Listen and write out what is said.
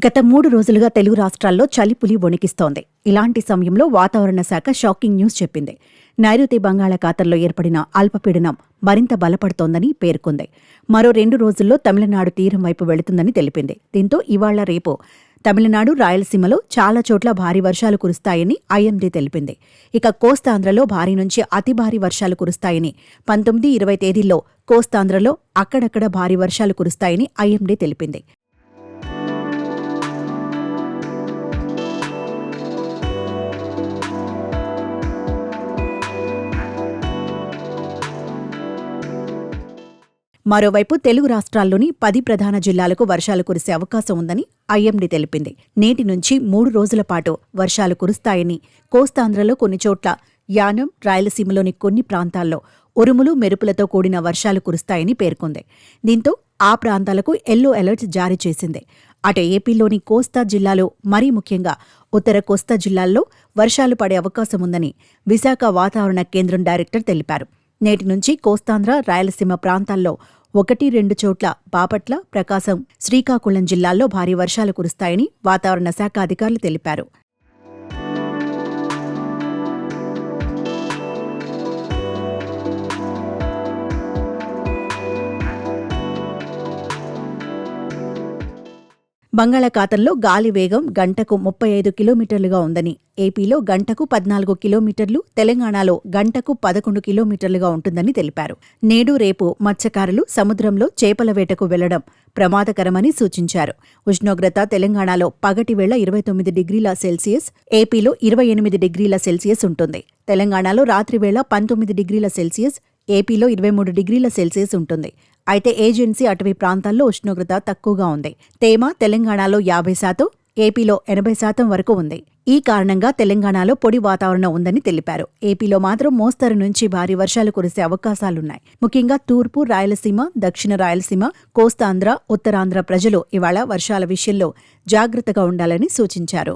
గత 3 రోజులుగా తెలుగు రాష్ట్రాల్లో చలిపులి వణికిస్తోంది. ఇలాంటి సమయంలో వాతావరణ శాఖ షాకింగ్ న్యూస్ చెప్పింది. నైరుతి బంగాళాఖాతంలో ఏర్పడిన అల్పపీడనం మరింత బలపడుతోందని పేర్కొంది. మరో 2 రోజుల్లో తమిళనాడు తీరం వైపు వెళుతుందని తెలిపింది. దీంతో ఇవాళ రేపు తమిళనాడు, రాయలసీమలో చాలా చోట్ల భారీ వర్షాలు కురుస్తాయని ఐఎండీ తెలిపింది. ఇక కోస్తాంధ్రలో భారీ నుంచి అతి భారీ వర్షాలు కురుస్తాయని 19, 20 తేదీల్లో కోస్తాంధ్రలో అక్కడక్కడ భారీ వర్షాలు కురుస్తాయని ఐఎండీ తెలిపింది. మరోవైపు తెలుగు రాష్ట్రాల్లోని 10 ప్రధాన జిల్లాలకు వర్షాలు కురిసే అవకాశం ఉందని ఐఎండీ తెలిపింది. నేటి నుంచి 3 రోజుల పాటు వర్షాలు కురుస్తాయని, కోస్తాంధ్రలో కొన్ని చోట్ల, యానం, రాయలసీమలోని కొన్ని ప్రాంతాల్లో ఉరుములు, మెరుపులతో కూడిన వర్షాలు కురుస్తాయని పేర్కొంది. దీంతో ఆ ప్రాంతాలకు ఎల్లో అలర్ట్ జారీ చేసింది. అటు ఏపీలోని కోస్తా జిల్లాలో, మరీ ముఖ్యంగా ఉత్తర కోస్తా జిల్లాల్లో వర్షాలు పడే అవకాశం ఉందని విశాఖ వాతావరణ కేంద్రం డైరెక్టర్ తెలిపారు. నేటి నుంచి కోస్తాంధ్ర, రాయలసీమ ప్రాంతాల్లో 1-2 చోట్ల బాపట్ల, ప్రకాశం, శ్రీకాకుళం జిల్లాల్లో భారీ వర్షాలు కురుస్తాయని వాతావరణ శాఖ అధికారులు తెలిపారు. బంగాళాఖాతంలో గాలి వేగం గంటకు 35 కిలోమీటర్లుగా ఉందని, ఏపీలో గంటకు 14 కిలోమీటర్లు, తెలంగాణలో గంటకు 11 కిలోమీటర్లుగా ఉంటుందని తెలిపారు. నేడు, రేపు మత్స్యకారులు సముద్రంలో చేపల వేటకు వెళ్లడం ప్రమాదకరమని సూచించారు. ఉష్ణోగ్రత తెలంగాణలో పగటి వేళ 29 డిగ్రీల సెల్సియస్, ఏపీలో 28 డిగ్రీల సెల్సియస్ ఉంటుంది. తెలంగాణలో రాత్రివేళ 19 డిగ్రీల సెల్సియస్, ఏపీలో 23 డిగ్రీల సెల్సియస్ ఉంటుంది. అయితే ఏజెన్సీ అటవీ ప్రాంతాల్లో ఉష్ణోగ్రత తక్కువగా ఉంది. తేమ తెలంగాణలో 50%, ఏపీలో 80% వరకు ఉంది. ఈ కారణంగా తెలంగాణలో పొడి వాతావరణం ఉందని తెలిపారు. ఏపీలో మాత్రం మోస్తరు నుంచి భారీ వర్షాలు కురిసే అవకాశాలున్నాయి. ముఖ్యంగా తూర్పు రాయలసీమ, దక్షిణ రాయలసీమ, కోస్తాంధ్ర, ఉత్తరాంధ్ర ప్రజలు ఇవాళ వర్షాల విషయంలో జాగ్రత్తగా ఉండాలని సూచించారు.